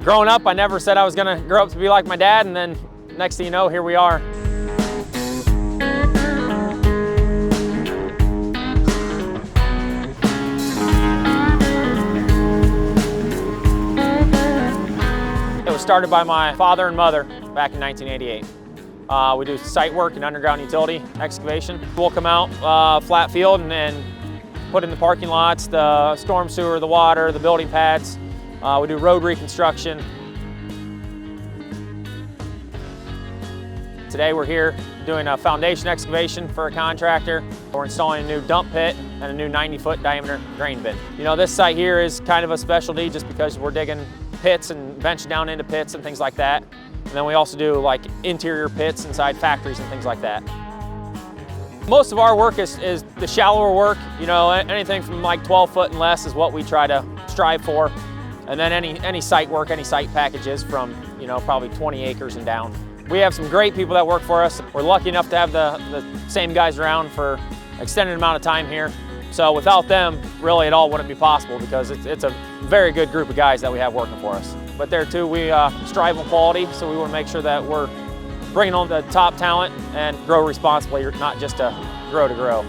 Growing up, I never said I was gonna grow up to be like my dad, and then next thing you know, here we are. It was started by my father and mother back in 1988. We do site work and underground utility excavation. We'll come out flat field and then put in the parking lots, the storm sewer, the water, the building pads. We do road reconstruction. Today we're here doing a foundation excavation for a contractor. We're installing a new dump pit and a new 90-foot diameter drain bin. You know, this site here is kind of a specialty just because we're digging pits and benching down into pits and things like that. And then we also do like interior pits inside factories and things like that. Most of our work is the shallower work. You know, anything from like 12 foot and less is what we try to strive for. And then any site work, any site packages from, you know, probably 20 acres and down. We have some great people that work for us. We're lucky enough to have the same guys around for an extended amount of time here. So without them, really it all wouldn't be possible because it's a very good group of guys that we have working for us. But there too, we strive on quality, so we want to make sure that we're bringing on the top talent and grow responsibly, not just to grow.